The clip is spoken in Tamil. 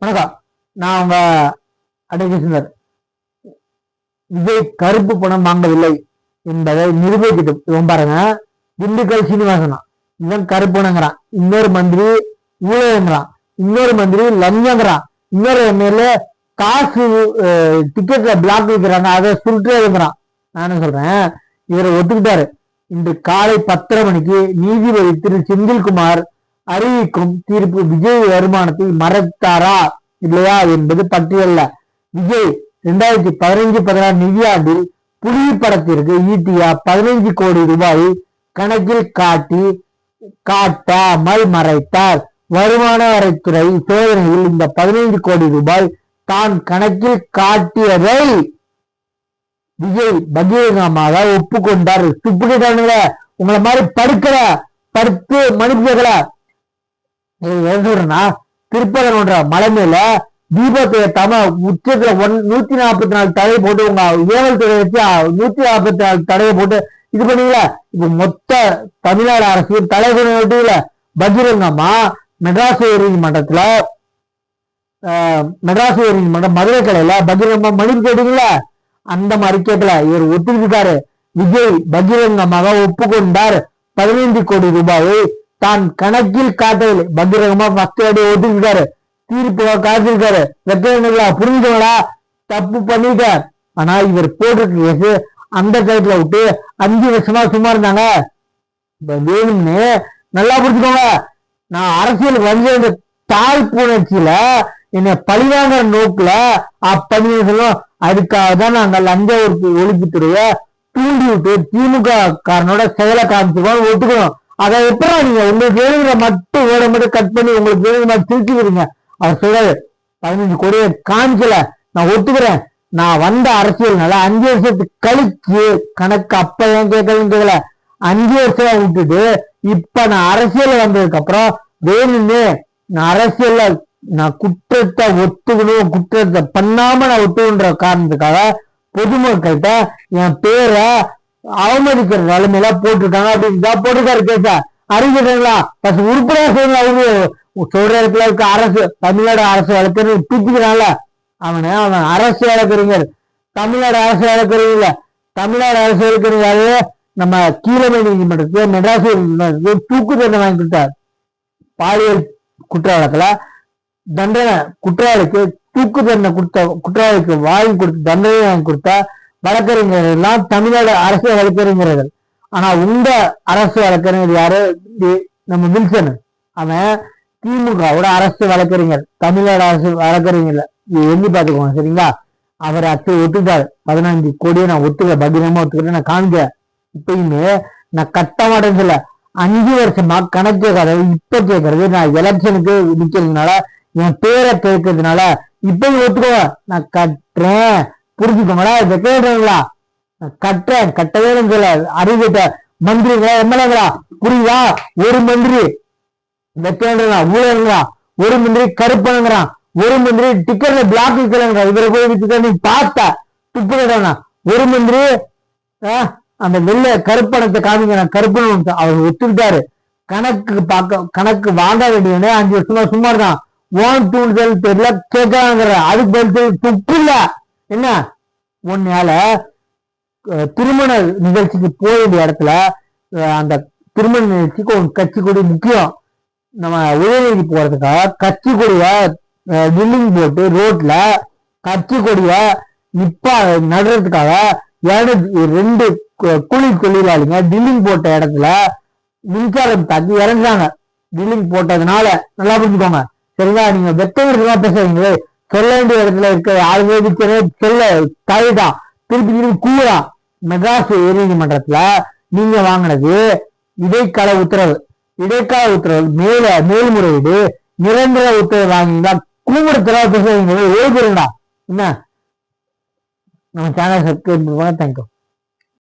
வணக்கம். நான் உங்க அடேகேசனர். விஜய் கருப்பு பணம் வாங்கவில்லை என்பதை நிரூபிக்கட்டும். இவன் பாருங்க, திண்டுக்கல் சீனிவாசனா இவன் கருப்பணங்கிறான், இன்னொரு மந்திரி ஊழல்ங்கிறான், இன்னொரு மந்திரி லஞ்சங்கிறான், இன்னொரு எம்எல்ஏ காசு டிக்கெட்ல பிளாக் வைக்கிறாங்க அதை சுருட்டுறதுங்கிறான். நானும் சொல்றேன், இவரை ஒத்துக்கிட்டாரு. இன்று காலை 10:30 மணிக்கு நீதிபதி திரு செந்தில்குமார் அறிவிக்கும் தீர்ப்பு விஜய் வருமானத்தை மறைத்தாரா இல்லையா என்பது பட்டியல்ல. விஜய் 2015-16 நிதியாண்டில் புலி படத்திற்கு ஈட்டிய 15 கோடி ரூபாய் கணக்கில் காட்டாமல் மறைத்தார். வருமான வரித்துறை சோதனையில் இந்த 15 கோடி ரூபாய் தான் கணக்கில் காட்டியதை விஜய் பகிரங்கமாக ஒப்புக்கொண்டார். துப்புக்கிட்டானுங்க, உங்களை மாதிரி படுத்து மனுப்பிக்கல. சொல்றேன்னா, திருப்பதன் மலை மேல தீபத்தை ஏத்தாம உச்சத்துல 144 தடையை போட்டு உங்க ஏவல் துறை வச்சு 144 தடையை போட்டு இது பண்ணீங்களா? இப்ப மொத்த தமிழ்நாடு அரசு தலைவர்கள் விட்டுல பகிரங்கமா மெட்ராஸ் உயர்நீதிமன்றத்துல மதுரை கலையில பகிரங்கமா மன்னிப்பு கேட்டீங்களா? அந்த மாதிரி கேட்கல, இவர் ஒத்துக்கிட்டாரு. விஜய் பகிரங்கமாக ஒப்புக்கொண்டார். 15 கோடி ரூபாயை தான் கணக்கில் காட்டவில்லை. பகிரங்கமா மக்களோட ஒத்துக்கிட்டாரு. தீர்ப்பு காத்திருக்காரு. வெக்கங்களா, புரிஞ்சுங்களா? தப்பு பண்ணிட்டார். ஆனா இவர் போட்டிருக்க அந்த கைத்துல விட்டு 5 வருஷமா சும்மா இருந்தாங்க. வேணும்னு நல்லா புரிஞ்சுக்கோங்க. நான் அரசியல் வந்து தாழ் புணர்ச்சியில என்னை பழிவாங்கிற நோக்குல அப்படி சொல்லும். அதுக்காக தான் நாங்க லஞ்ச ஒழிப்புத்துறைய தூண்டி விட்டு திமுக காரனோட செயலை காமிச்சுக்கோன்னு ஒத்துக்கணும். அதை எப்படா நீங்க உங்களுக்கு வேணுங்கிற மட்டும் வேலை மட்டும் கட் பண்ணி உங்களுக்கு வேணுங்கிற மாதிரி திருச்சிக்கிறீங்க? அவர் சொல்றாரு 15 கோடியை காமிக்கல, நான் ஒத்துக்கிறேன். நான் வந்த அரசியல்னால 5 வருஷத்துக்கு கழிச்சு கணக்கு அப்ப ஏன் கேட்கல 5 வருஷம் விட்டுட்டு இப்ப நான் அரசியல் வந்ததுக்கு அப்புறம் வேணும்னு நான் அரசியல்ல நான் குற்றத்தை ஒத்துக்கணும், குற்றத்தை பண்ணாம நான் ஒத்துக்கணுன்ற காரணத்துக்காக பொதுமக்கள்கிட்ட என் பேரை அவமதிக்கிற நிலைமையில போட்டிருக்காங்க அப்படின்னு போட்டிருக்காரு. கேச அறிவிக்கிறீங்களா? உறுப்பினர் சொல்ற இடத்துல இருக்க அரசு தமிழ்நாடு அரசு வழக்கறிஞர் தூக்கிக்கிறான்ல, அவன் அரசு வழக்கறிஞர், தமிழ்நாடு அரசு வழக்கறிஞர். தமிழ்நாடு அரசு வழக்கறிஞர் நம்ம கீழமை நீதிமன்றத்துக்கு மெட்ராஸ் தூக்கு தண்டனை வாங்கி கொடுத்தார். பாலியல் குற்ற வழக்குல தண்டனை குற்றவாளிக்கு தூக்கு தண்டனை கொடுத்த குற்றவாளிக்கு வாங்கி கொடுத்த தண்டனை வாங்கி கொடுத்த வழக்கறிஞர்கள் எல்லாம் தமிழ்நாடு அரசு வழக்கறிஞர்கள். ஆனா உங்க அரசு வழக்கறிஞர் யாரு? நம்ம வில்சன். அவன் திமுகவோட அரசு வழக்கறிஞர், தமிழ்நாடு அரசு வழக்கறிஞர். எண்ணி பாத்துக்கோங்க, சரிங்களா? அவர் ஒத்துட்டாரு. 15 கோடியை நான் ஒத்துக்க, பகிரமா ஒத்துக்கிட்டேன், நான் காமிக்கிறேன். இப்பயுமே நான் கட்ட மாட்டேன்னு சொல்ல. 5 வருஷமா கணக்கு கேட்காத, இப்ப கேட்கறது நான் எலெக்ஷனுக்கு நிக்கிறதுனால என் பேரை கேட்கறதுனால இப்பயும் ஒத்துக்கோ, நான் கட்டுறேன். புரிஞ்சுக்கோங்களா? இதை கேட்கறீங்களா? நான் கட்டுறேன், கட்டவே சொல்ல. அறிவிட்ட மந்திரிங்களா, எம்எல்ஏங்களா, புரியுதா? ஒரு மந்திரி வெக்கேன்றா, ஊழல்ங்களா, ஒரு மந்திரி கருப்பனுங்கிறான், ஒரு மந்திரி டிக்கெட்ல பிளாக் வைக்கலங்கிறான். இவரை போய் வச்சுக்க நீ பார்த்த துப்பு கேட்டானா? ஒரு மந்திரி அந்த வெள்ள கருப்பணத்தை காமிங்க, கருப்பணம் அவர் ஒத்துக்கிட்டாரு. கணக்கு வாங்க வேண்டியவனே 5 வருஷமா சும்மா இருக்கான். ஓன் தூண்டுதல் தெரியல கேட்கறாங்கிற, அதுக்கு பதில் துப்பு இல்ல. என்ன உன்னால திருமண நிகழ்ச்சிக்கு போக வேண்டிய இடத்துல அந்த திருமண நிகழ்ச்சிக்கு ஒரு கட்சி கொடி முக்கியம். நம்ம உதயநிதி போறதுக்காக கட்சி கொடிய பில்டிங் போட்டு ரோட்ல கட்சி கொடிய நடுறதுக்காக 2 கூலி தொழிலாளிங்க டில்லிங் போட்ட இடத்துல மின்சாரம் தாக்கி இறங்குறாங்க. டில்லிங் போட்டதுனால நல்லா புரிஞ்சுக்கோங்க, சரிங்களா? நீங்க வெத்தவர்களா பேசுறீங்களே, சொல்ல வேண்டிய இடத்துல இருக்க ஆளுநர் சொல்ல தவிதான் திருப்பி கூறா. மெட்ராஸ் உயர்நீதிமன்றத்துல நீங்க வாங்கினது இடைக்கால உத்தரவு, இடைக்கால உத்தரவு மேல்முறையீடு, நிரந்தர உத்தரவு வாங்கிங்களா? கூடுதலா பேசுறீங்க, ஓய்வுடா. என்ன நம்ம சேனல் சப்ஸ்கிரைப் பண்ணுவாங்க. தேங்க்யூ.